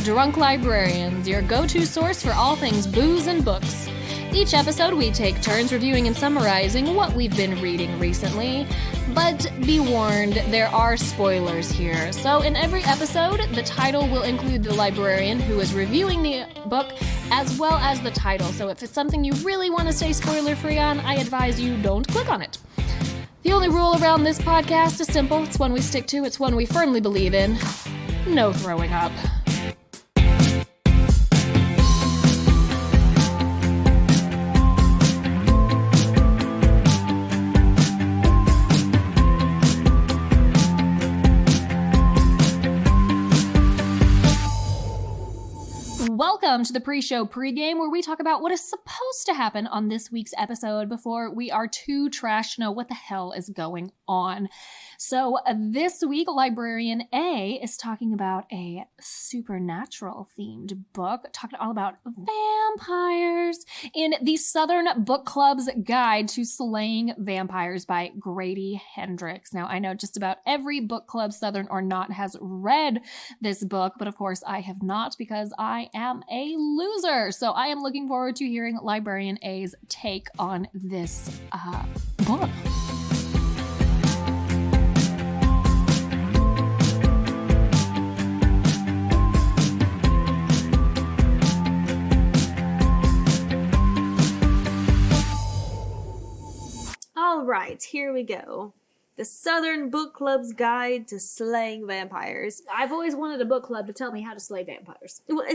Drunk Librarians, your go-to source for all things booze and books. Each episode, we take turns reviewing and summarizing what we've been reading recently. But be warned, there are spoilers here. So in every episode, the title will include the librarian who is reviewing the book, as well as the title. So if it's something you really want to stay spoiler-free on, I advise you don't click on it. The only rule around this podcast is simple. It's one we stick to. It's one we firmly believe in. No throwing up. Welcome to the pre-show pregame, where we talk about what is supposed to happen on this week's episode before we are too trashed to know what the hell is going on. So this week, Librarian A is talking about a supernatural-themed book, talking all about vampires in the Southern Book Club's Guide to Slaying Vampires by Grady Hendrix. Now, I know just about every book club, Southern or not, has read this book, but of course I have not because I am a loser. So I am looking forward to hearing Librarian A's take on this book. All right, here we go. The Southern Book Club's Guide to Slaying Vampires. I've always wanted a book club to tell me how to slay vampires. Well,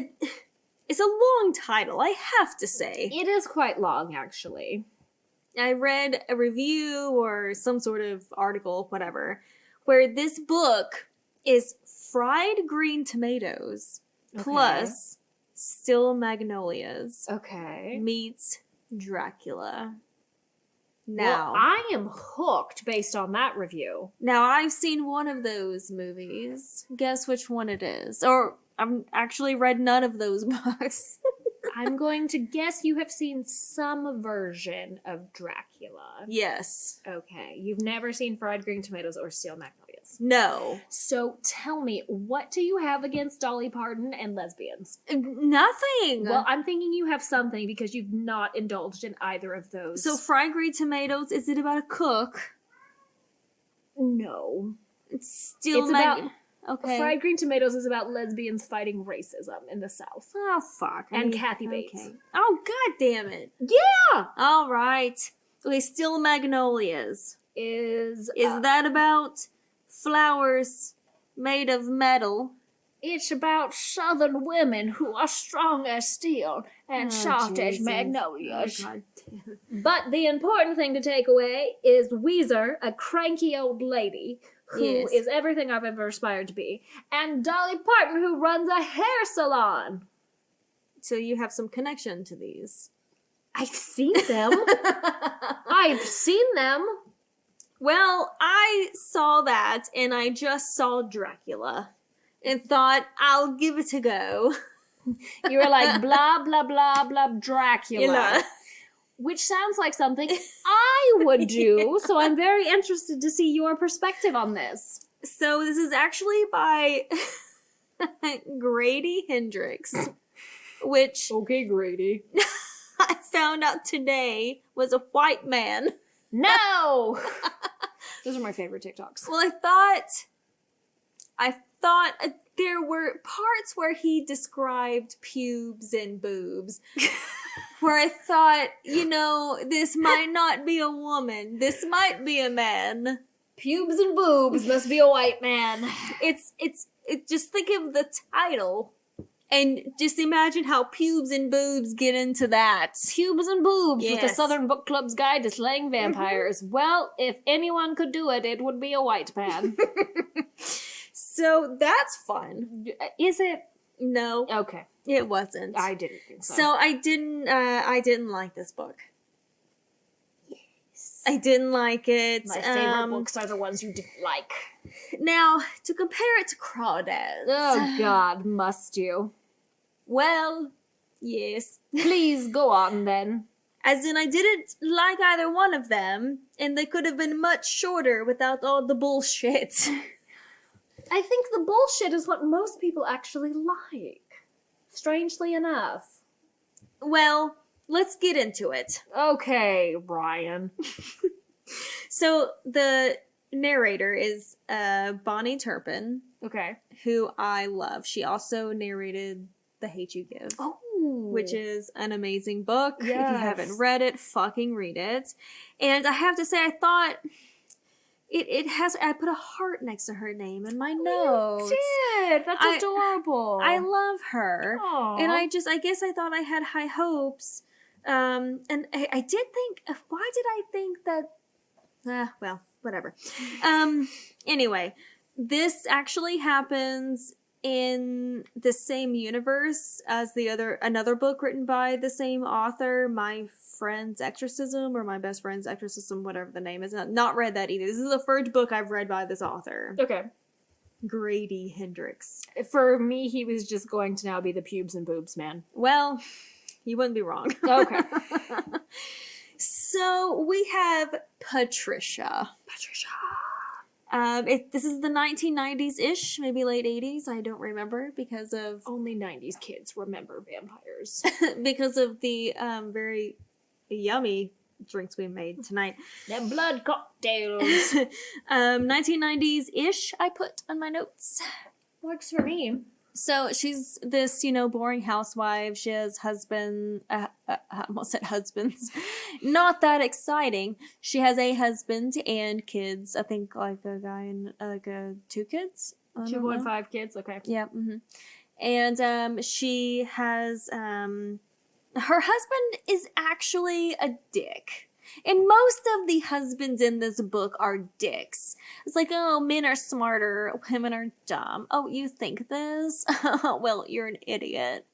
it's a long title, I have to say. It is quite long, actually. I read a review or some sort of article, whatever, where this book is fried green tomatoes plus still magnolias meets Dracula. Now, well, I am hooked based on that review. Now, I've seen one of those movies. Guess which one it is. Or, I've actually read none of those books. I'm going to guess you have seen some version of Dracula. Yes. Okay. You've never seen fried green tomatoes or steel magnolias. No. So tell me, what do you have against Dolly Parton and lesbians? Nothing. Well, I'm thinking you have something because you've not indulged in either of those. So fried green tomatoes, is it about a cook? No. It's still about... Okay. Fried green tomatoes is about lesbians fighting racism in the South. Oh, fuck. And Kathy Bates. Okay. Oh, god damn it. Yeah! All right. Okay, still magnolias. Is that about flowers made of metal? It's about Southern women who are strong as steel and soft as magnolias. Oh, God damn it. But the important thing to take away is Weezer, a cranky old lady who is everything I've ever aspired to be, and Dolly Parton, who runs a hair salon. So you have some connection to these. I've seen them. I've seen them. Well, I saw that, and I just saw Dracula, and thought, I'll give it a go. You were like, blah, blah, blah, blah, Dracula. Which sounds like something I would do, so I'm very interested to see your perspective on this. So this is actually by Grady Hendrix, which... Okay, Grady. I found out today was a white man. No! Those are my favorite TikToks. Well, I thought there were parts where he described pubes and boobs where I thought, this might not be a woman. This might be a man. Pubes and boobs must be a white man. It's just think of the title and just imagine how pubes and boobs get into that. Pubes and boobs yes. with the Southern Book Club's Guide to Slaying Vampires. Mm-hmm. Well, if anyone could do it, it would be a white man. So that's fun. Is it? No. Okay. It wasn't. I didn't think so. So I didn't like this book. Yes. I didn't like it. My favorite books are the ones you didn't like. Now, to compare it to Crawdads. Oh God, must you? Well, yes. Please go on then. As in, I didn't like either one of them, and they could have been much shorter without all the bullshit. I think the bullshit is what most people actually like. strangely enough. Well, let's get into it. Okay, Ryan. So the narrator is Bonnie Turpin, Okay. who I love. She also narrated The Hate You Give. Oh. Which is an amazing book. Yes. If you haven't read it, fucking read it. And I have to say, I thought it has. I put a heart next to her name in my notes. You did. That's adorable. I love her, Aww. and I guess I thought I had high hopes. And I did think. Why did I think that? Well, whatever. Anyway, this actually happens in the same universe as another book written by the same author, My Friend's Exorcism, or My Best Friend's Exorcism, whatever the name is. Not read that either. This is the first book I've read by this author. Okay. Grady Hendrix. For me, he was just going to now be the pubes and boobs man. Well, you wouldn't be wrong. Okay. So we have Patricia. This is the 1990s-ish, maybe late 80s. I don't remember because of Only 90s kids remember vampires. because of the very yummy drinks we made tonight. Them blood cocktails. 1990s-ish, I put on my notes. Works for me. So she's this, boring housewife. She has I almost said husbands. Not that exciting. She has a husband and kids. I think like a guy and 2 kids. 2.5 kids. Okay. Yeah. Mm-hmm. And she has her husband is actually a dick. And most of the husbands in this book are dicks. It's like, oh, men are smarter, women are dumb. Oh, you think this? Well, you're an idiot.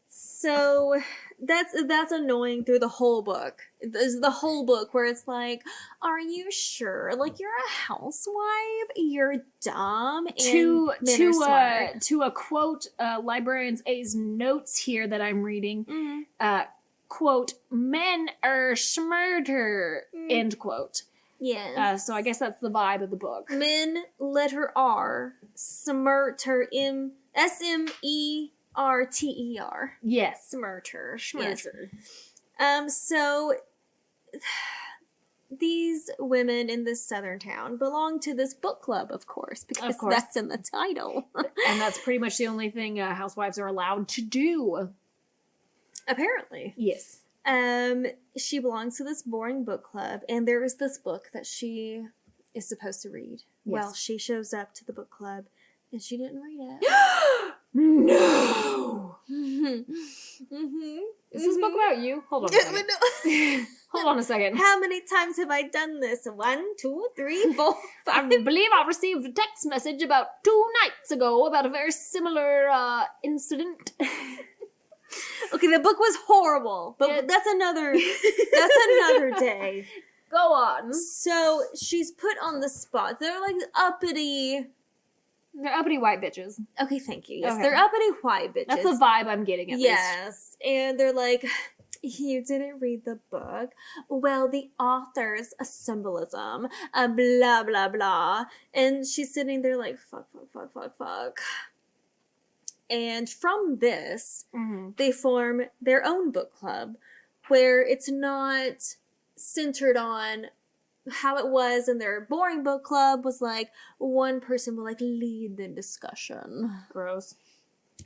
So that's annoying through the whole book. There's the whole book where it's like, are you sure? Like, you're a housewife, you're dumb, and men are smart. To quote Librarian A's notes here that I'm reading, Mm-hmm. Quote, men are smarter, end quote. Yes. So I guess that's the vibe of the book. Men, letter R, smarter, S-M-E-R-T-E-R. Yes. Smarter. Smarter. Yes. So these women in this southern town belong to this book club, of course, because that's in the title. And that's pretty much the only thing housewives are allowed to do. Apparently. Yes. She belongs to this boring book club, and there is this book that she is supposed to read. Yes. Well, she shows up to the book club, and she didn't read it. No! Mm-hmm. Is this book about you? Hold on a second. Hold on a second. How many times have I done this? 1, 2, 3, 4, 5. I believe I received a text message about 2 nights ago about a very similar incident. Okay, the book was horrible, but that's another day. Go on. So she's put on the spot. They're like uppity. They're uppity white bitches. Okay, thank you. Yes, Okay. they're uppity white bitches. That's the vibe I'm getting at least. Yes, and they're like, you didn't read the book. Well, the author's a symbolism, blah blah blah. And she's sitting there like, fuck. And from this, they form their own book club where it's not centered on how it was in their boring book club was like one person will like lead the discussion. Gross.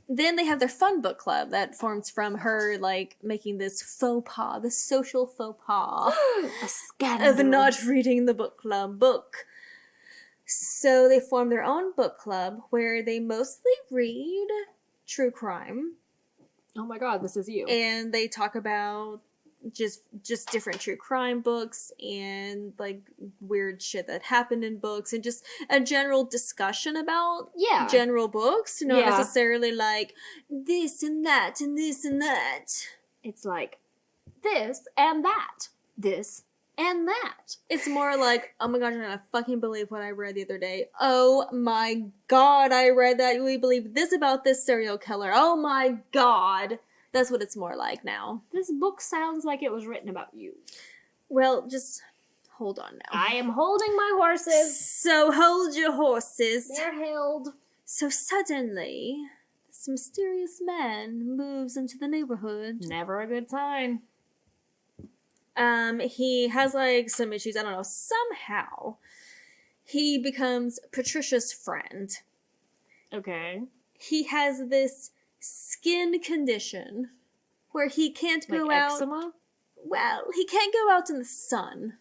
Then they have their fun book club that forms from her like making this faux pas, this social faux pas A scandal. of not reading the book club book. So they form their own book club where they mostly read true crime. Oh my god, this is you. And they talk about just different true crime books and like weird shit that happened in books and just a general discussion about general books, not necessarily like this and that and this and that. It's like this and that. This and that. It's more like, oh my gosh, I'm gonna fucking believe what I read the other day. Oh my god, I read that. We believe this about this serial killer. Oh my god. That's what it's more like now. This book sounds like it was written about you. Well, just hold on now. I am holding my horses. So hold your horses. They're held. So suddenly, this mysterious man moves into the neighborhood. Never a good sign. He has, like, some issues. I don't know. Somehow, he becomes Patricia's friend. Okay. He has this skin condition where he can't go out. Eczema? Well, he can't go out in the sun.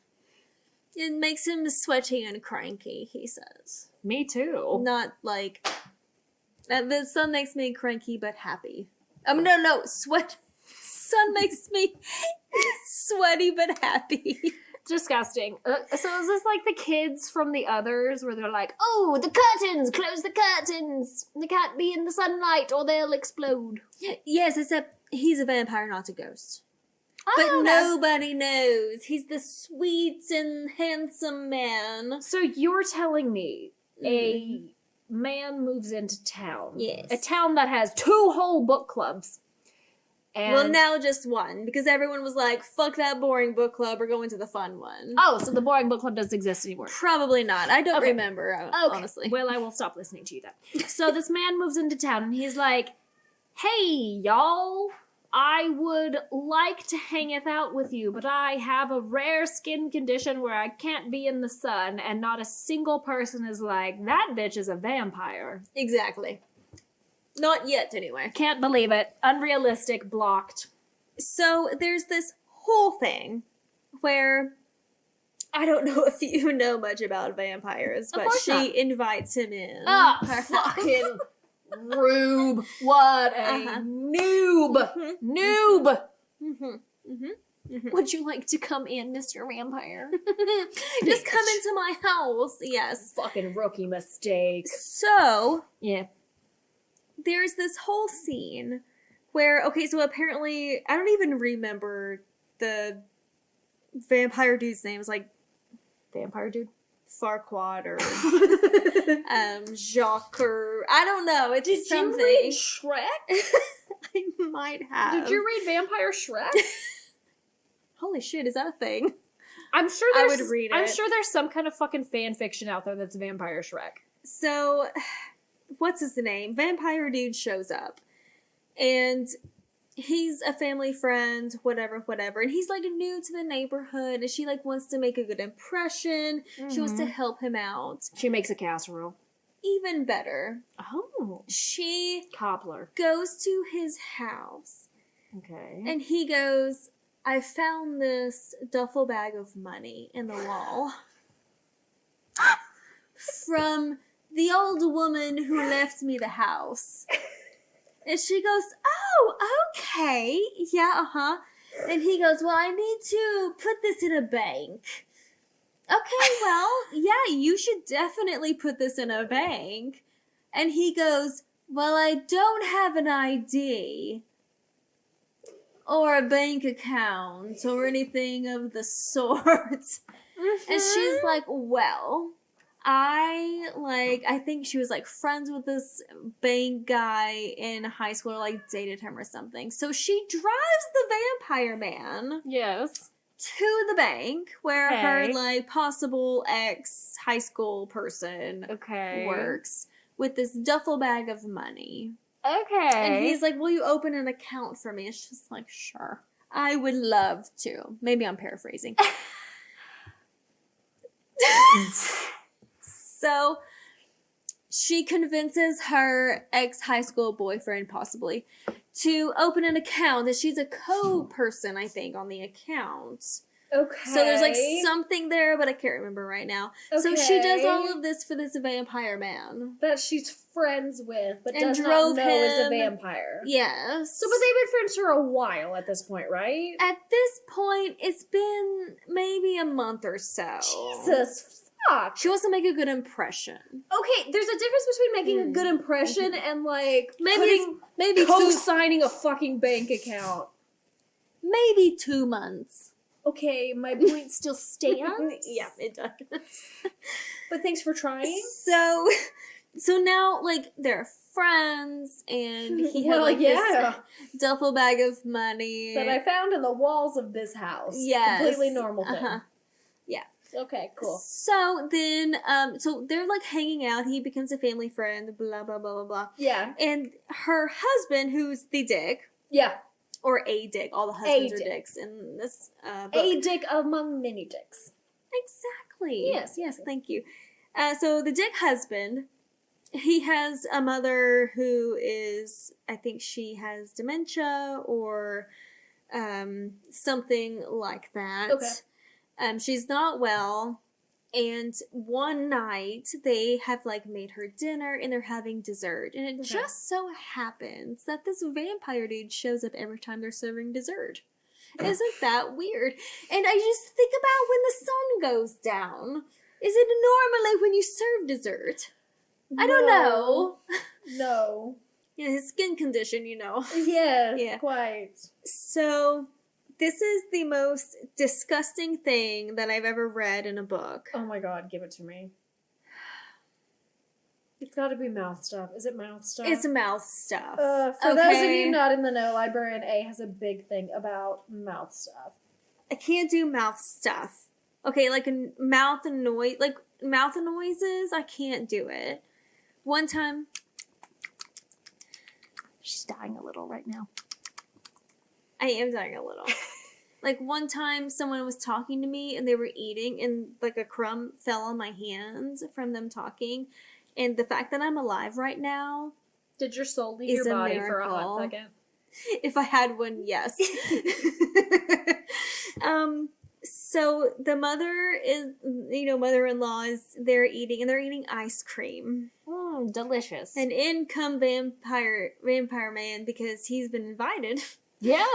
It makes him sweaty and cranky, he says. Me too. Not like... the sun makes me cranky but happy. No, sweat... Sun makes me sweaty but happy. Disgusting. So is this like the kids from the others where they're like, oh, the curtains! Close the curtains! They can't be in the sunlight or they'll explode. Yes, except he's a vampire, not a ghost. Oh, But nobody knows. He's the sweet and handsome man. So you're telling me a man moves into town. Yes. A town that has 2 whole book clubs. And Well, now just one, because everyone was like, fuck that boring book club, we're going to the fun one. Oh, so the boring book club doesn't exist anymore. Probably not. I don't Okay. remember, honestly. Well, I will stop listening to you then. So this man moves into town and he's like, hey, y'all, I would like to hangeth out with you, but I have a rare skin condition where I can't be in the sun, and not a single person is like, that bitch is a vampire. Exactly. Not yet, anyway. Can't believe it. Unrealistic. Blocked. So there's this whole thing where I don't know if you know much about vampires, Of but course she not. invites him in. Ah, her house. fucking rube. What a noob. Noob. Would you like to come in, Mr. Vampire? Just come into my house. Yes. Fucking rookie mistake. So Yeah. there's this whole scene where, okay, so apparently, I don't even remember the vampire dude's name. It's like Vampire dude. Farquaad or Jacques or I don't know. It's something. you read Shrek? I might have. Did you read Vampire Shrek? Holy shit, is that a thing? I'm sure I there's, would read I'm it. sure there's some kind of fucking fan fiction out there that's Vampire Shrek. So, what's his name? Vampire dude shows up. And he's a family friend, whatever. And he's like new to the neighborhood and she like wants to make a good impression. She wants to help him out. She makes a casserole. Even better, Oh. she Cobbler. goes to his house Okay. and he goes, I found this duffel bag of money in the wall from the old woman who left me the house. And she goes, oh, okay. Yeah, uh-huh. And he goes, well, I need to put this in a bank. Okay, well, yeah, you should definitely put this in a bank. And he goes, well, I don't have an ID or a bank account or anything of the sort. And she's like, well, I think she was like friends with this bank guy in high school or like dated him or something. So she drives the vampire man Yes. to the bank where her Okay. like possible ex high school person Okay. works with this duffel bag of money. Okay. And he's like, will you open an account for me? It's just like, sure. I would love to. Maybe I'm paraphrasing. So she convinces her ex-high school boyfriend, possibly, to open an account. And she's a co-person, I think, on the account. Okay. So there's like something there, but I can't remember right now. So she does all of this for this vampire man. that she's friends with, but And does drove not know is a him- vampire. Yes. So, but they've been friends for a while at this point, right? At this point, it's been maybe a month or so. Jesus fuck. She wants to make a good impression. Okay, there's a difference between making a good impression and like Maybe co-signing a fucking bank account. maybe 2 months. Okay, my point still stands. Yeah, it does. But thanks for trying. So now, like, they're friends, and he had, Well, like, yeah. this duffel bag of money. That I found in the walls of this house. Yes. Completely normal thing. Uh-huh. Yeah. Okay, cool. So then, so they're like hanging out. He becomes a family friend, blah, blah, blah, blah, blah. Yeah. And her husband, who's the dick. Yeah. Or a dick. All the husbands are dicks in this book. A dick among many dicks. Exactly. Yes. Yes, thank you. So the dick husband, he has a mother who is, I think she has dementia or something like that. Okay. She's not well. And one night they have like made her dinner and they're having dessert. And it just so happens that this vampire dude shows up every time they're serving dessert. Isn't that weird? And I just think about when the sun goes down. Is it normally when you serve dessert? I don't know. No. Yeah, his skin condition, Yes, Yeah. quite. So, this is the most disgusting thing that I've ever read in a book. Oh my god, give it to me. It's gotta be mouth stuff. Is it mouth stuff? It's mouth stuff. For those of you not in the know, Librarian A has a big thing about mouth stuff. I can't do mouth stuff. Okay, like mouth noises, I can't do it. One time, She's dying a little right now. I am dying a little. Like one time someone was talking to me and they were eating and like a crumb fell on my hands from them talking. And the fact that I'm alive right now. Did your soul leave Is your a body for a hot miracle. second? If I had one, yes. So the mother is, mother-in-law is, they're eating ice cream. Delicious. And in come vampire man because he's been invited. Yeah.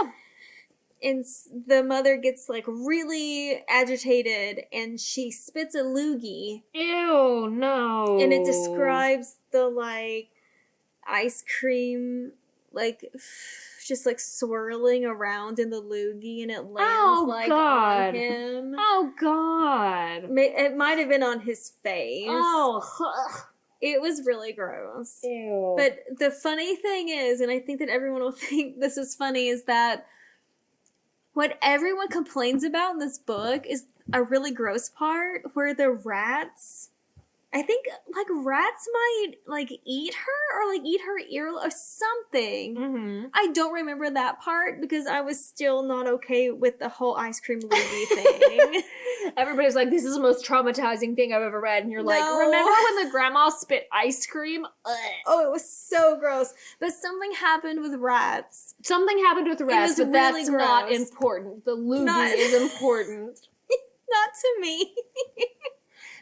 And the mother gets like really agitated and she spits a loogie. Ew, no. And it describes the like ice cream like just like swirling around in the loogie and it lands on him. Oh god. It might have been on his face. Oh. It was really gross. Ew. But the funny thing is, and I think that everyone will think this is funny, is that what everyone complains about in this book is a really gross part where the rats, I think, like, rats might, like, eat her or, like, eat her ear or something. Mm-hmm. I don't remember that part because I was still not okay with the whole ice cream loogie thing. Everybody's like, this is the most traumatizing thing I've ever read. And you're like, No. remember when the grandma spit ice cream? Ugh. Oh, it was so gross. But something happened with rats. Something happened with rats, was but really that's not gross. important. The loogie Not- is important. Not to me.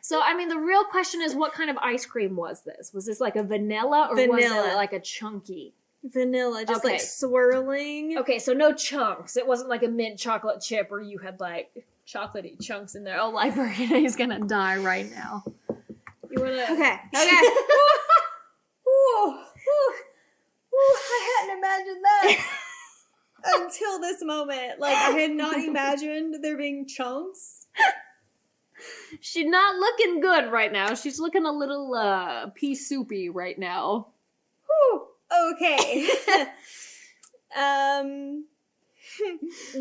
So, I mean, the real question is, what kind of ice cream was this? Was this like a vanilla or was Vanilla. it like a chunky? Vanilla, just Okay. like swirling. Okay, so no chunks. It wasn't like a mint chocolate chip where you had like chocolatey chunks in there. Oh, Librarian A is gonna die right now. You wanna... Okay. Ooh, I hadn't imagined that until this moment. Like, I had not imagined there being chunks. She's not looking good right now. She's looking a little pea soupy right now. Whew. Okay.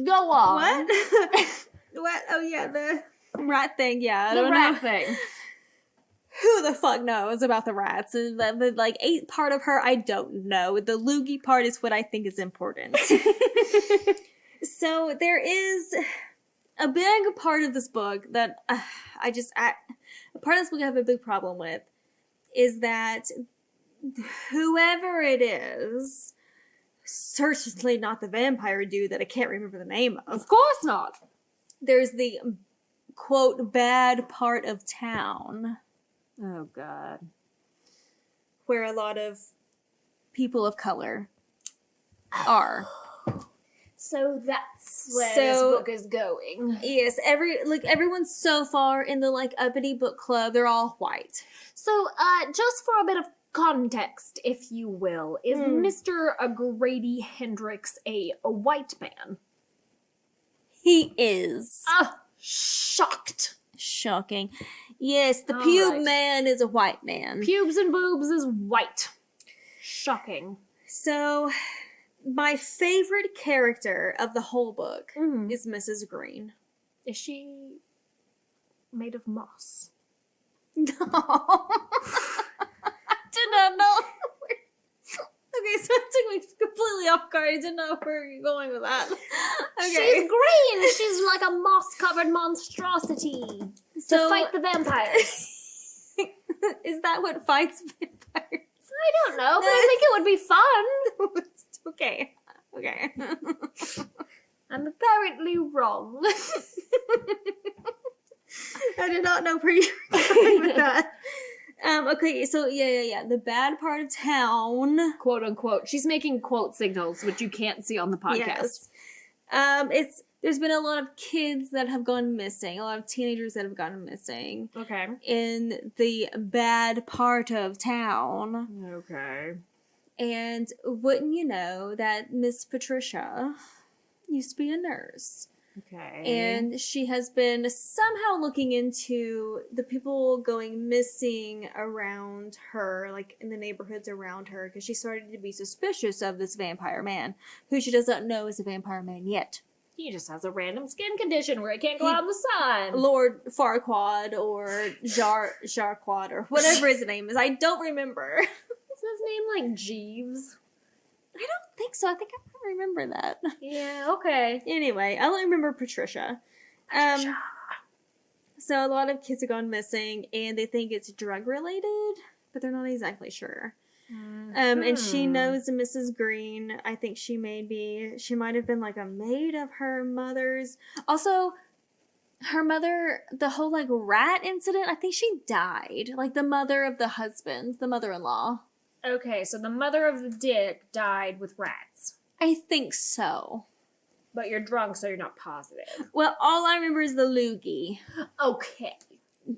Go on. What? What? Oh, yeah, the rat thing. Yeah, I The don't rat know. thing. Who the fuck knows about the rats? And the like, 8 part of her, I don't know. The loogie part is what I think is important. So there is a big part of this book that a part of this book I have a big problem with is that whoever it is, certainly not the vampire dude that I can't remember the name of. Of course not. There's the quote bad part of town Oh, God. where a lot of people of color are. So that's where So- this book is going. Yes, everyone's so far in the like uppity book club, they're all white. So, just for a bit of context, if you will, is Mr. Grady Hendrix a white man? He is. Shocked. Shocking. Yes, the All pube right. man is a white man. Pubes and boobs is white. Shocking. So, my favorite character of the whole book Mm. is Mrs. Green. Is she made of moss. No. Did not know. Okay, so it took me completely off guard. I didn't know where you're going with that. Okay. She's green. She's like a moss-covered monstrosity to fight the vampires. Is that what fights vampires? I don't know, but I think it would be fun. Okay. I'm apparently wrong. I did not know where you were going with that. Okay, so yeah. The bad part of town, Quote unquote. She's making quote signals, which you can't see on the podcast. Yes. There's been a lot of kids that have gone missing, a lot of teenagers that have gone missing. Okay. In the bad part of town. Okay. And wouldn't you know that Miss Patricia used to be a nurse. Okay. And she has been somehow looking into the people going missing around her, like in the neighborhoods around her, because she started to be suspicious of this vampire man, who she does not know is a vampire man yet. He just has a random skin condition where he can't go out in the sun. Lord Farquaad or Jarquaad or whatever his name is. I don't remember. Is his name like Jeeves? I don't think so. I think I remember that. Yeah, okay. Anyway, I only remember Patricia. So a lot of kids have gone missing, and they think it's drug related, but they're not exactly sure. And she knows Mrs. Green. I think she might have been like a maid of her mother's. Also, her mother, the whole like rat incident, I think she died. Like the mother of the husband, the mother-in-law. Okay, so the mother of the dick died with rats. I think so. But you're drunk, so you're not positive. Well, all I remember is the loogie. Okay.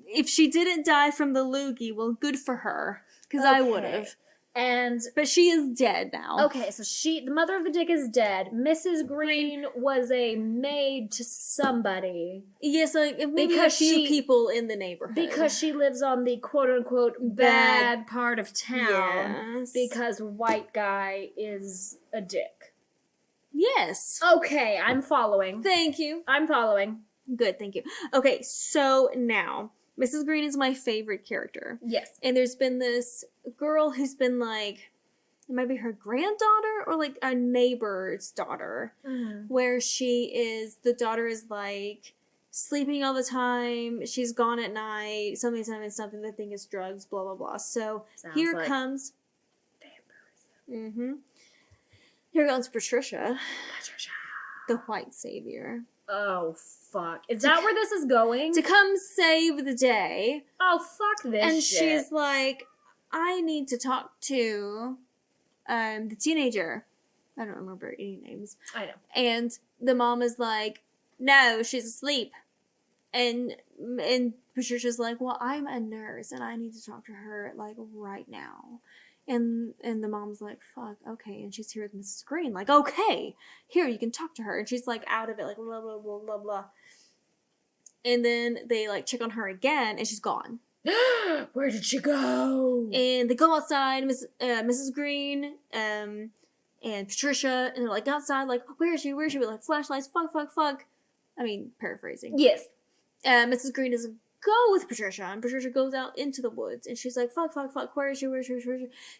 If she didn't die from the loogie, well, good for her. Because I would have. But she is dead now. Okay, so the mother of the dick is dead. Mrs. Green was a maid to somebody. Yes, maybe a few people in the neighborhood. Because she lives on the quote-unquote bad part of town. Yes. Because white guy is a dick. Yes. Okay, I'm following. Thank you. I'm following. Good, thank you. Okay, so now, Mrs. Green is my favorite character. Yes. And there's been this girl who's been like, it might be her granddaughter or like a neighbor's daughter, where the daughter is like sleeping all the time. She's gone at night. Something, the thing is drugs, blah, blah, blah. So here comes vampirism. Here comes Patricia. The white savior. Oh, fuck. Is that where this is going? To come save the day. Oh, fuck this and shit. She's like, I need to talk to the teenager. I don't remember any names. I know. And the mom is like, no, she's asleep. And Patricia's like, well, I'm a nurse and I need to talk to her like right now. And the mom's like, fuck, okay. And she's here with Mrs. Green. Like, okay, here, you can talk to her. And she's like out of it, like blah, blah, blah, blah, blah. And then they like check on her again and she's gone. Where did she go? And they go outside, Mrs. Green, and Patricia, and they're like outside, like, where is she? Where is she? With like flashlights, fuck. I mean, paraphrasing. Yes. Mrs. Green doesn't go with Patricia, and Patricia goes out into the woods, and she's like, fuck, where is she?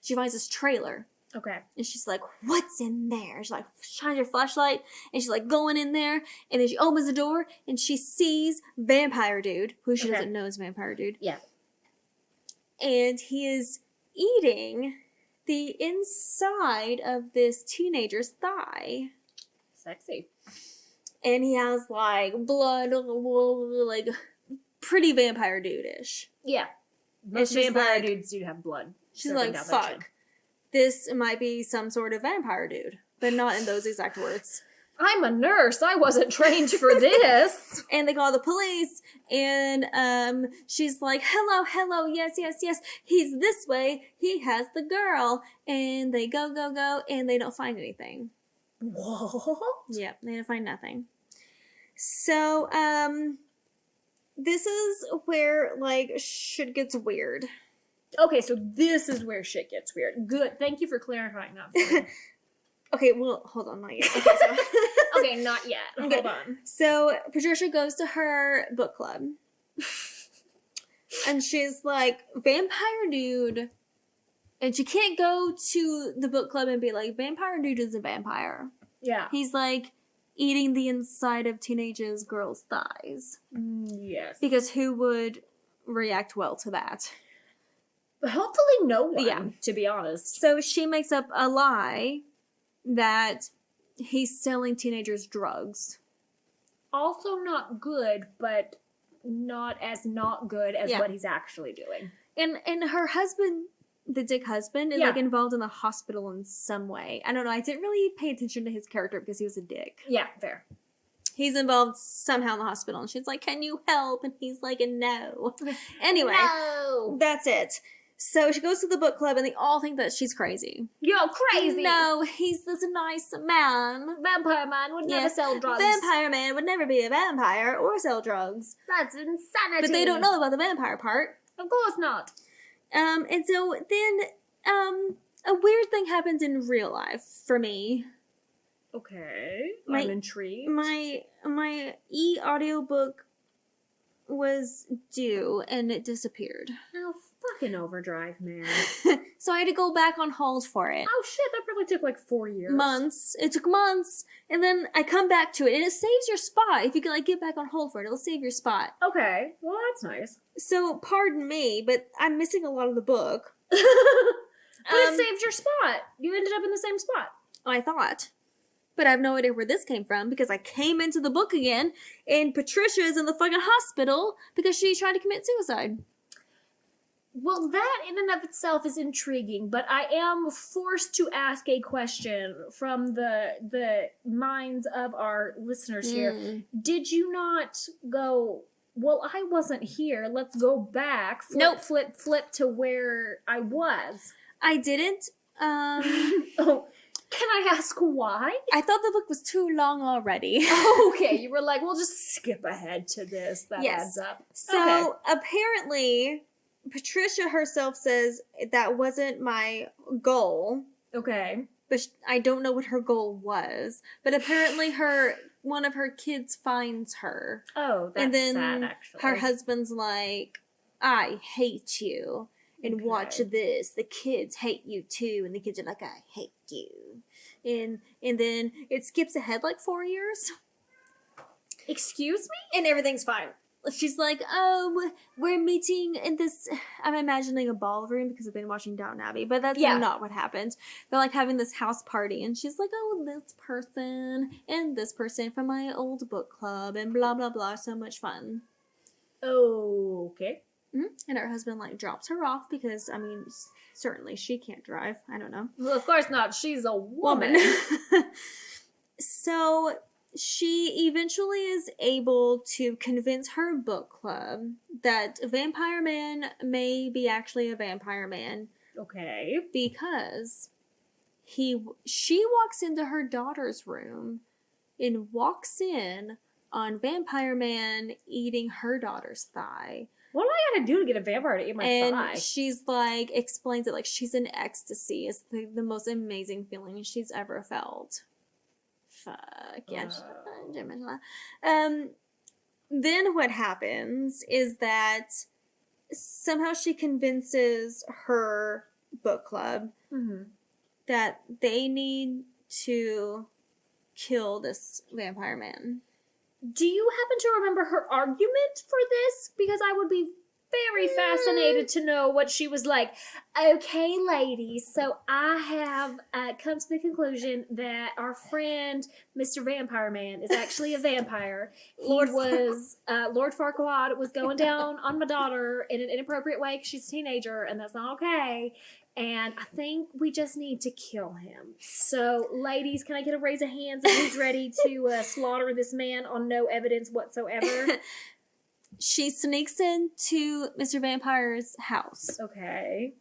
She finds this trailer. Okay. And she's like, what's in there? She like shines her flashlight, and she's like going in there, and then she opens the door, and she sees Vampire Dude, who she doesn't know is Vampire Dude. Yeah. And he is eating the inside of this teenager's thigh. Sexy. And he has like blood, like pretty Vampire Dude-ish. Yeah. Most vampire dudes do have blood. She's like, fuck. This might be some sort of vampire dude, but not in those exact words. I'm a nurse. I wasn't trained for this. And they call the police, and she's like, hello, yes, he's this way, he has the girl. And they go, and they don't find anything. What? Yep, they don't find nothing. So, this is where, like, shit gets weird. Okay, so this is where shit gets weird. Good. Thank you for clarifying that for me. Okay, well, hold on, not yet. Okay, not yet. Okay. Hold on. So, Patricia goes to her book club. And she's like, vampire dude. And she can't go to the book club and be like, vampire dude is a vampire. Yeah. He's like eating the inside of teenagers' girls' thighs. Yes. Because who would react well to that? Hopefully no one, Yeah. to be honest. So she makes up a lie that he's selling teenagers drugs. Also not good, but not as not good as what he's actually doing. And her husband, the dick husband, is like involved in the hospital in some way. I don't know. I didn't really pay attention to his character because he was a dick. Yeah, fair. He's involved somehow in the hospital, and she's like, "Can you help?" And he's like, "No." Anyway, No. that's it. So she goes to the book club, and they all think that she's crazy. You're crazy. No, he's this nice man. Vampire man would never sell drugs. Vampire man would never be a vampire or sell drugs. That's insanity. But they don't know about the vampire part. Of course not. And so then, a weird thing happens in real life for me. Okay. My- I'm intrigued. My e-audiobook was due, and it disappeared. Oh, fucking overdrive, man. So I had to go back on hold for it. Oh shit, that probably took like 4 years. Months. It took months. And then I come back to it, and it saves your spot. If you can, like, get back on hold for it, it'll save your spot. Okay, well that's nice. So, pardon me, but I'm missing a lot of the book. But it saved your spot. You ended up in the same spot. I thought. But I have no idea where this came from, because I came into the book again, and Patricia is in the fucking hospital because she tried to commit suicide. Well, that in and of itself is intriguing, but I am forced to ask a question from the minds of our listeners here. Did you not go, well, I wasn't here, let's go back, flip to where I was? I didn't. Oh, can I ask why? I thought the book was too long already. Okay, you were like, we'll just skip ahead to this. That adds up. So, apparently, Patricia herself says that wasn't my goal. Okay. But I don't know what her goal was. But apparently one of her kids finds her. Oh, that's and then sad, actually. Her husband's like, I hate you. And watch this. The kids hate you too. And the kids are like, I hate you. And then it skips ahead like 4 years. Excuse me? And everything's fine. She's like, oh, we're meeting in this, I'm imagining a ballroom because I've been watching Downton Abbey, but that's not what happened. They're like having this house party, and she's like, oh, this person and this person from my old book club, and blah, blah, blah, so much fun. Okay. Mm-hmm. And her husband, like, drops her off because, I mean, certainly she can't drive. I don't know. Well, of course not. She's a woman. So she eventually is able to convince her book club that Vampire Man may be actually a vampire man. Okay. Because she walks into her daughter's room and walks in on Vampire Man eating her daughter's thigh. What do I gotta do to get a vampire to eat my thigh? And she's like, explains it like she's in ecstasy. It's the most amazing feeling she's ever felt. Fuck, yeah. Then what happens is that somehow she convinces her book club that they need to kill this vampire man. Do you happen to remember her argument for this? Because I would be very fascinated to know what she was like. Okay, ladies, so I have come to the conclusion that our friend, Mr. Vampire Man, is actually a vampire. Lord Farquaad was going down on my daughter in an inappropriate way because she's a teenager, and that's not okay. And I think we just need to kill him. So, ladies, can I get a raise of hands if who's ready to slaughter this man on no evidence whatsoever? She sneaks into Mr. Vampire's house. Okay.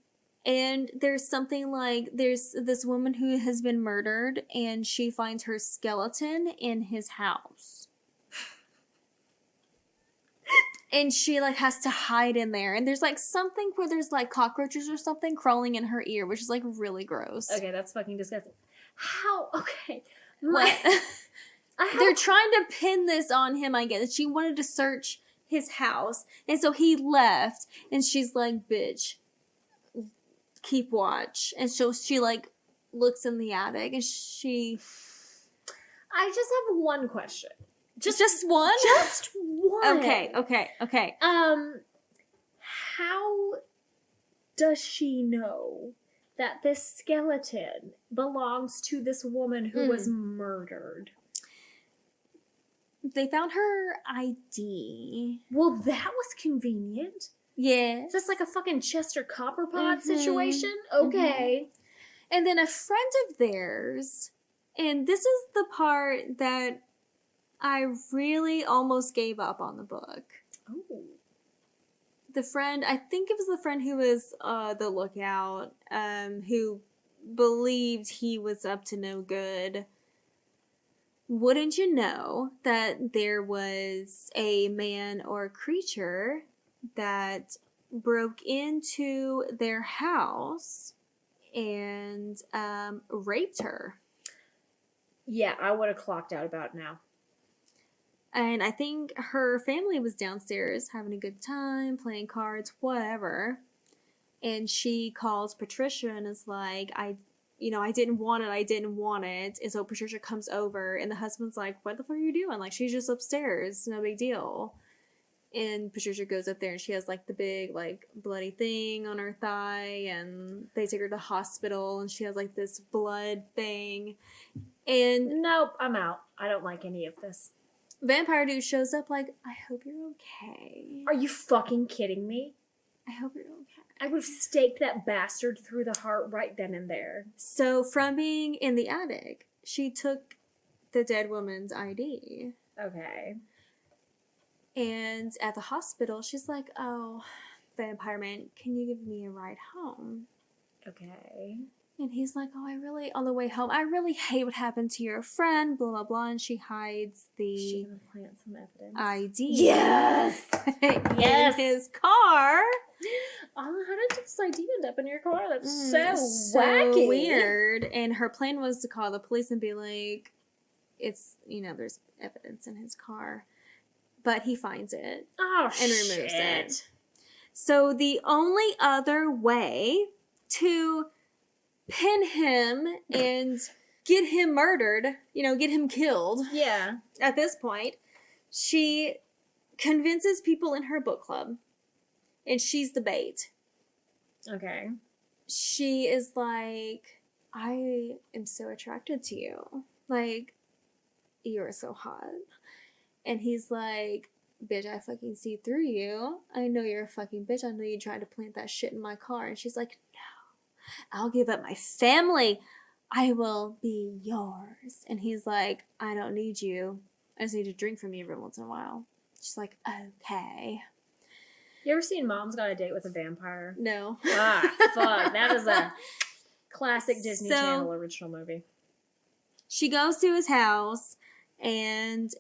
And there's something like, there's this woman who has been murdered, and she finds her skeleton in his house. And she, like, has to hide in there. And there's, like, something where there's, like, cockroaches or something crawling in her ear, which is, like, really gross. Okay, that's fucking disgusting. How? Okay. What? They're trying to pin this on him, I guess. She wanted to search his house. And so he left, and she's like, bitch, keep watch. And so she, like, looks in the attic, and she... I just have one question. Just one? Just one. Okay. How does she know that this skeleton belongs to this woman who was murdered? They found her ID. Well, that was convenient. Yes. Is this like a fucking Chester Copperpot situation? Okay. And then a friend of theirs, and this is the part that I really almost gave up on the book. Oh. The friend, I think it was the friend who was the lookout, who believed he was up to no good. Wouldn't you know that there was a man or creature that broke into their house and raped her? Yeah, I would have clocked out about now. And I think her family was downstairs having a good time, playing cards, whatever. And she calls Patricia and is like, I didn't want it. And so Patricia comes over, and the husband's like, what the fuck are you doing? Like, she's just upstairs. No big deal. And Patricia goes up there, and she has, like, the big, like, bloody thing on her thigh. And they take her to the hospital, and she has, like, this blood thing. And nope, I'm out. I don't like any of this. Vampire dude shows up like, I hope you're okay. Are you fucking kidding me? I hope you're okay. I would have staked that bastard through the heart right then and there. So from being in the attic, she took the dead woman's ID. Okay. And at the hospital, she's like, oh, vampire man, can you give me a ride home? Okay. And he's like, on the way home, I really hate what happened to your friend, blah, blah, blah. And she hides She's the gonna plant some evidence. ID. Yes! In his car. Oh, how did this ID end up in your car? That's so wacky. weird. Weird. And her plan was to call the police and be like, it's, there's evidence in his car. But he finds it. Oh, and removes it. So the only other way to pin him and get him murdered, get him killed. Yeah. At this point, she convinces people in her book club, and she's the bait. Okay. She is like, I am so attracted to you. Like, you're so hot. And he's like, bitch, I fucking see through you. I know you're a fucking bitch. I know you tried to plant that shit in my car. And she's like, no. I'll give up my family. I will be yours. And he's like, I don't need you. I just need to drink from you every once in a while. She's like, okay. You ever seen Mom's Got a Date with a Vampire? No. Ah, fuck. That is a classic Disney Channel original movie. She goes to his house, and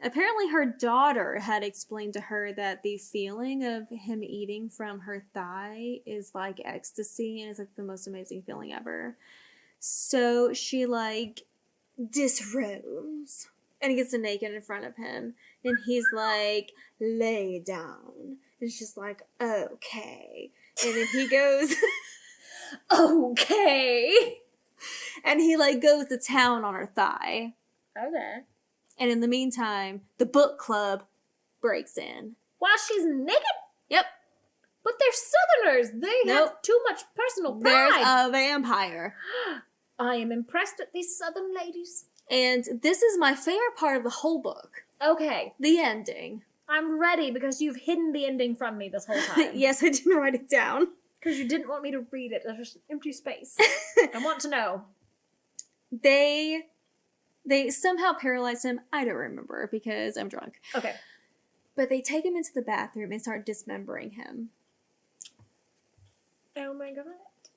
apparently her daughter had explained to her that the feeling of him eating from her thigh is like ecstasy, and it's like the most amazing feeling ever. So she like disrobes and gets naked in front of him, and he's like, lay down. And she's like, okay. And then he goes, okay. And he like goes to town on her thigh. Okay. And in the meantime, the book club breaks in. While she's naked? Yep. But they're Southerners. They have too much personal pride. There's a vampire. I am impressed at these Southern ladies. And this is my favorite part of the whole book. Okay. The ending. I'm ready because you've hidden the ending from me this whole time. Yes, I didn't write it down. Because you didn't want me to read it. There's just an empty space. I want to know. They somehow paralyze him. I don't remember because I'm drunk. Okay. But they take him into the bathroom and start dismembering him. Oh my god.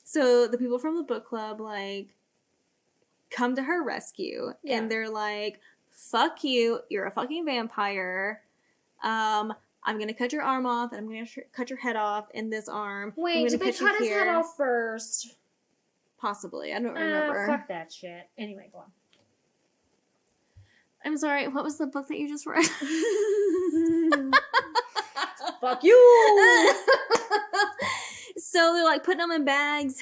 So the people from the book club, like, come to her rescue. Yeah. And they're like, fuck you. You're a fucking vampire. I'm going to cut your arm off, and I'm going to cut your head off, and this arm. Wait, did they cut his head off first? Possibly. I don't remember. Fuck that shit. Anyway, go I'm sorry, what was the book that you just read? Fuck you! So they're like putting him in bags,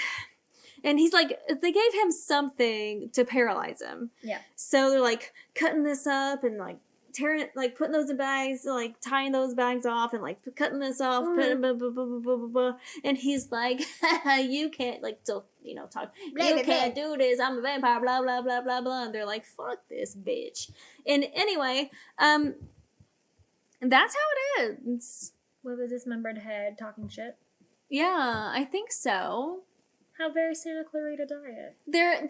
and he's like, they gave him something to paralyze him. Yeah. So they're like cutting this up and like tearing it, like putting those in bags, like tying those bags off and like cutting this off, putting blah, blah, blah, blah, blah, blah, blah. And he's like, you can't, like, still, you know, talk, you can't do this, I'm a vampire, blah, blah, blah, blah, blah. And they're like, fuck this bitch. And anyway, that's how it ends. With a dismembered head talking shit. Yeah, I think so. How very Santa Clarita Diet.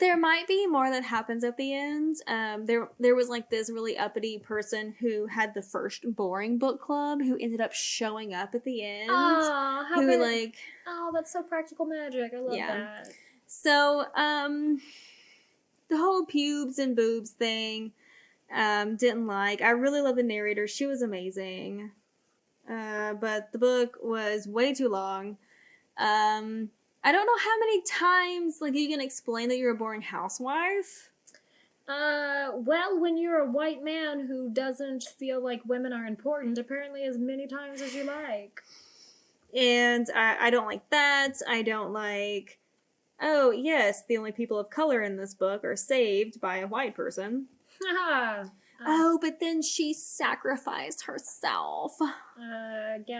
There might be more that happens at the end. There was like this really uppity person who had the first boring book club who ended up showing up at the end. Oh, how who very... like Oh, that's so practical magic. I love that. So, the whole pubes and boobs thing, didn't like. I really love the narrator. She was amazing. But the book was way too long. I don't know how many times, like, you can explain that you're a boring housewife. Well, when you're a white man who doesn't feel like women are important, apparently as many times as you like. And I don't like that. I don't like, oh, yes, the only people of color in this book are saved by a white person. Oh, but then she sacrificed herself.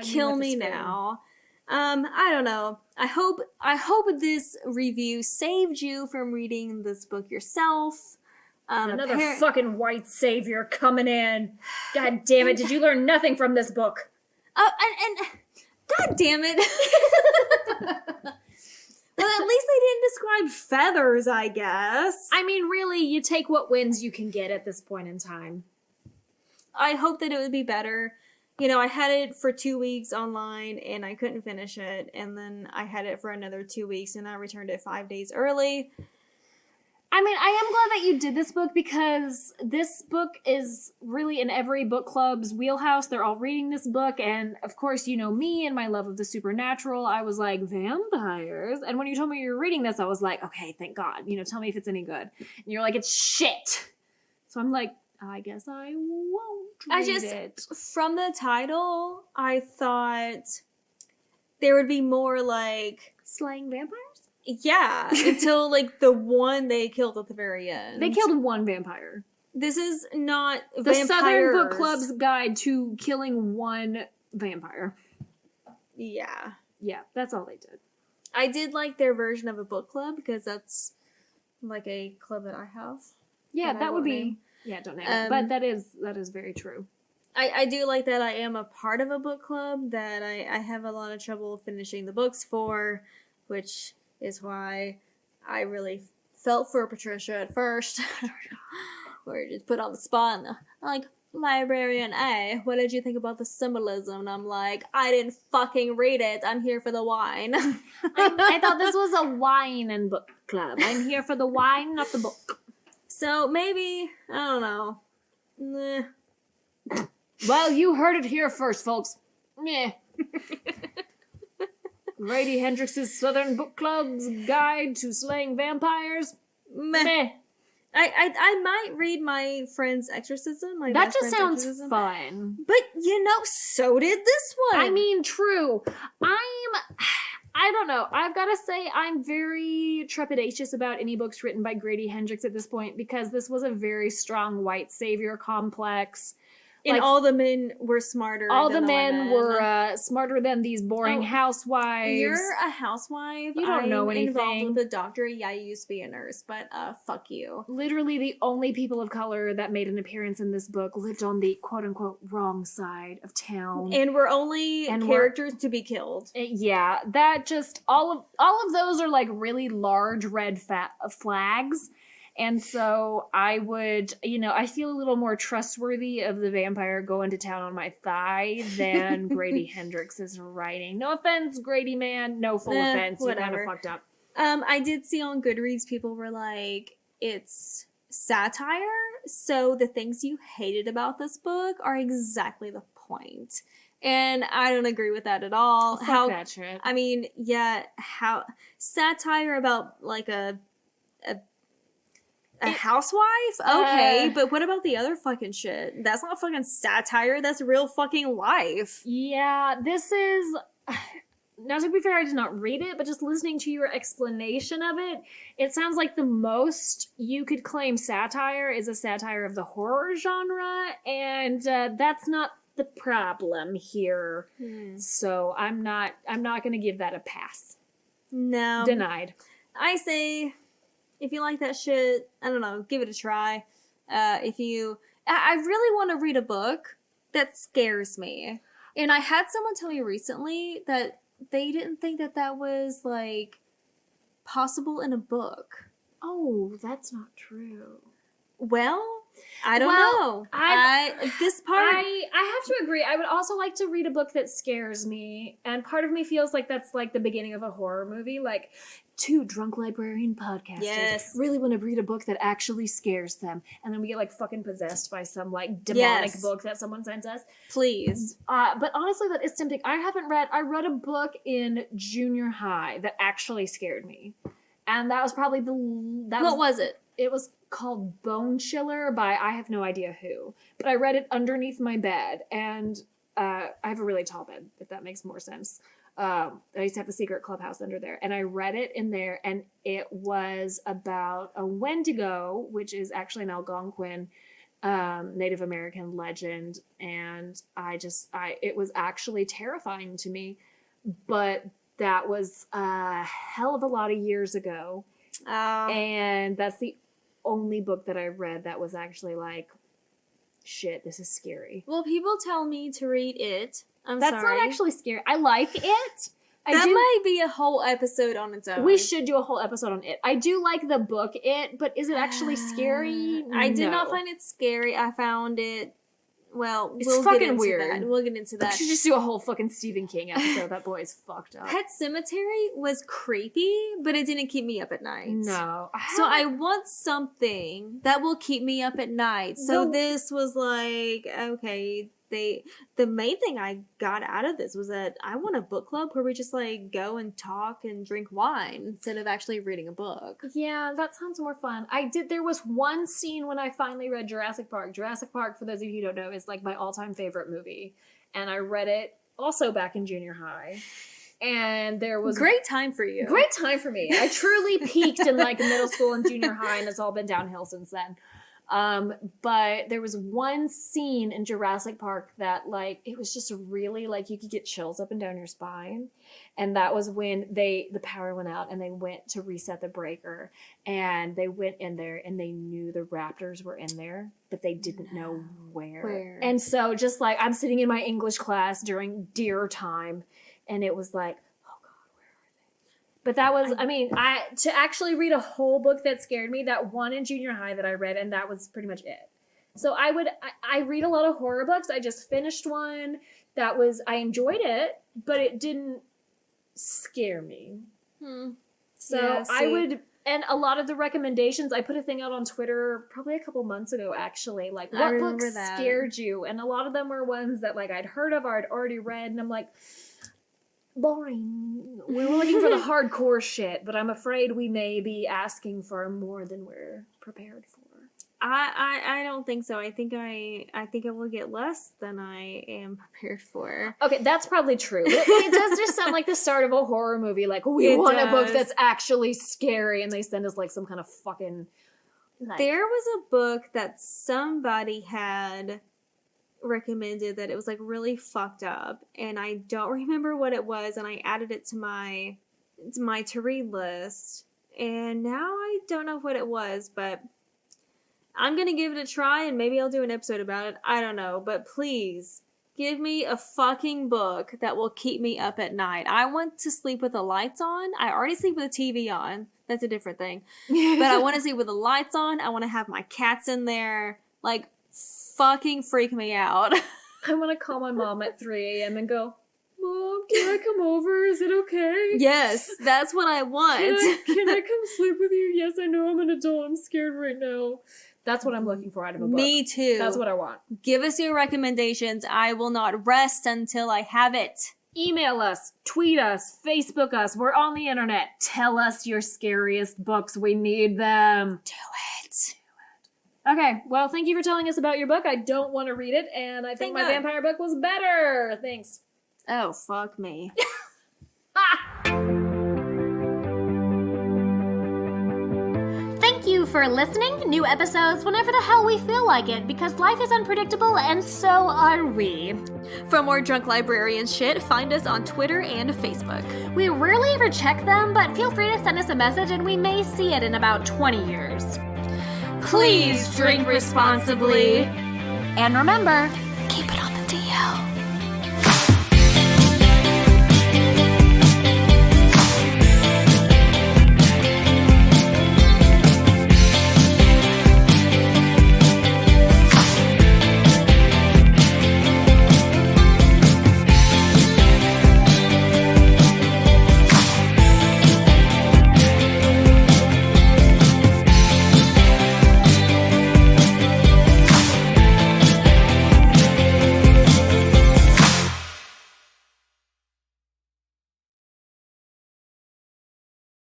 Kill me now. I don't know. I hope this review saved you from reading this book yourself. Another fucking white savior coming in. God damn it, did you learn nothing from this book? And God damn it. Well, at least they didn't describe feathers, I guess. I mean, really, you take what wins you can get at this point in time. I hope that it would be better. You know, I had it for 2 weeks online, and I couldn't finish it. And then I had it for another 2 weeks, and I returned it 5 days early. I mean, I am glad that you did this book because this book is really in every book club's wheelhouse. They're all reading this book. And of course, you know me and my love of the supernatural. I was like, vampires? And when you told me you were reading this, I was like, okay, thank God. You know, tell me if it's any good. And you're like, it's shit. So I'm like, I guess I won't read it. From the title, I thought there would be more like slaying vampires? Yeah, until like the one they killed at the very end. They killed one vampire. This is not the vampires. Southern Book Club's guide to killing one vampire. Yeah. Yeah, that's all they did. I did like their version of a book club because that's like a club that I have. Yeah, that would be... Name. Yeah, don't name it. But that is very true. I do like that I am a part of a book club that I have a lot of trouble finishing the books for, which is why I really felt for Patricia at first. We're just put on the spot. And I'm like, Librarian A, what did you think about the symbolism? And I'm like, I didn't fucking read it. I'm here for the wine. I thought this was a wine and book club. I'm here for the wine, not the book. So maybe, I don't know. Nah. Well, you heard it here first, folks. Meh. Grady Hendrix's Southern Book Club's Guide to Slaying Vampires. Meh. I might read my friend's exorcism. That just sounds fun. But, you know, so did this one. I mean, true. I don't know. I've got to say I'm very trepidatious about any books written by Grady Hendrix at this point because this was a very strong white savior complex. And like, all the men were smarter. All the men were smarter than these boring housewives. You're a housewife. You don't know anything. Involved with a doctor. Yeah, you used to be a nurse, but fuck you. Literally, the only people of color that made an appearance in this book lived on the quote-unquote wrong side of town, and were only characters to be killed. Yeah, that just all of those are like really large red flags. And so I would, I feel a little more trustworthy of the vampire going to town on my thigh than Grady Hendrix's writing. No offense, Grady man. No full offense. Whatever. You kind of fucked up. I did see on Goodreads people were like, it's satire. So the things you hated about this book are exactly the point. And I don't agree with that at all. Fuck that shit. I mean, yeah, how satire about like a a housewife? Okay, but what about the other fucking shit? That's not fucking satire. That's real fucking life. Yeah, this is... Now, to be fair, I did not read it, but just listening to your explanation of it, it sounds like the most you could claim satire is a satire of the horror genre, and that's not the problem here. So I'm not going to give that a pass. No. Denied. I say, if you like that shit, I don't know, give it a try. I really want to read a book that scares me. And I had someone tell me recently that they didn't think that was, like, possible in a book. Oh, that's not true. Well, I don't know. I have to agree. I would also like to read a book that scares me. And part of me feels like that's, like, the beginning of a horror movie. Like, two drunk librarian podcasters really want to read a book that actually scares them. And then we get, like, fucking possessed by some, like, demonic book that someone sends us. Please. But honestly, that is tempting. I read a book in junior high that actually scared me. And that was probably what was it? It was called Bone Chiller by I have no idea who. But I read it underneath my bed. And I have a really tall bed, if that makes more sense. I used to have the secret clubhouse under there, and I read it in there, and it was about a Wendigo, which is actually an Algonquin Native American legend, and it was actually terrifying to me, but that was a hell of a lot of years ago, and that's the only book that I read that was actually like, shit, this is scary. Well, people tell me to read it. That's not actually scary. I like it. That might be a whole episode on its own. We should do a whole episode on it. I do like the book It, but is it actually scary? I did not find it scary. I found it... Well, it's fucking weird. We'll get into that. We should just do a whole fucking Stephen King episode. That boy is fucked up. Pet Sematary was creepy, but it didn't keep me up at night. No. So I want something that will keep me up at night. So this was like, okay... The main thing I got out of this was that I want a book club where we just like go and talk and drink wine instead of actually reading a book. Yeah, that sounds more fun. There was one scene when I finally read Jurassic Park. Jurassic Park, for those of you who don't know, is like my all-time favorite movie. And I read it also back in junior high. And there was... Great time for you. Great time for me. I truly peaked in like middle school and junior high, and it's all been downhill since then. But there was one scene in Jurassic Park that like, it was just really like you could get chills up and down your spine. And that was when the power went out and they went to reset the breaker, and they went in there and they knew the raptors were in there, but they didn't know where. And so just like, I'm sitting in my English class during deer time, and it was like, but that was, to actually read a whole book that scared me, that one in junior high that I read, and that was pretty much it. So I read a lot of horror books. I just finished one I enjoyed it, but it didn't scare me. So yeah, and a lot of the recommendations, I put a thing out on Twitter probably a couple months ago, actually, like, what books scared you? And a lot of them were ones that like I'd heard of or I'd already read, and I'm like, boring. We're looking for the hardcore shit, but I'm afraid we may be asking for more than we're prepared for. I don't think so. I think I will get less than I am prepared for. Okay, that's probably true. It does just sound like the start of a horror movie. Like, we want a book that's actually scary, and they send us like some kind of fucking... Like... There was a book that somebody had recommended that it was like really fucked up, and I don't remember what it was, and I added it to my to read list, and now I don't know what it was, but I'm gonna give it a try, and maybe I'll do an episode about it. I don't know, but please give me a fucking book that will keep me up at night. I want to sleep with the lights on. I already sleep with the TV on. That's a different thing. But I want to sleep with the lights on. I want to have my cats in there. Like, fucking freak me out. I want to call my mom at 3 a.m. and go, Mom, can I come over? Is it okay? Yes, that's what I want. Can I come sleep with you? Yes, I know I'm an adult. I'm scared right now. That's what I'm looking for out of a book. Me too. That's what I want. Give us your recommendations. I will not rest until I have it. Email us, tweet us, Facebook us. We're on the internet. Tell us your scariest books. We need them. Do it. Okay, well, thank you for telling us about your book. I don't want to read it, and I think Thank my God. vampire book was better. Thanks. Oh, fuck me. Thank you for listening. New episodes whenever the hell we feel like it, because life is unpredictable and so are we. For more Drunk Librarian shit, find us on Twitter and Facebook. We rarely ever check them, but feel free to send us a message and we may see it in about 20 years. Please drink responsibly. And remember, Keep it on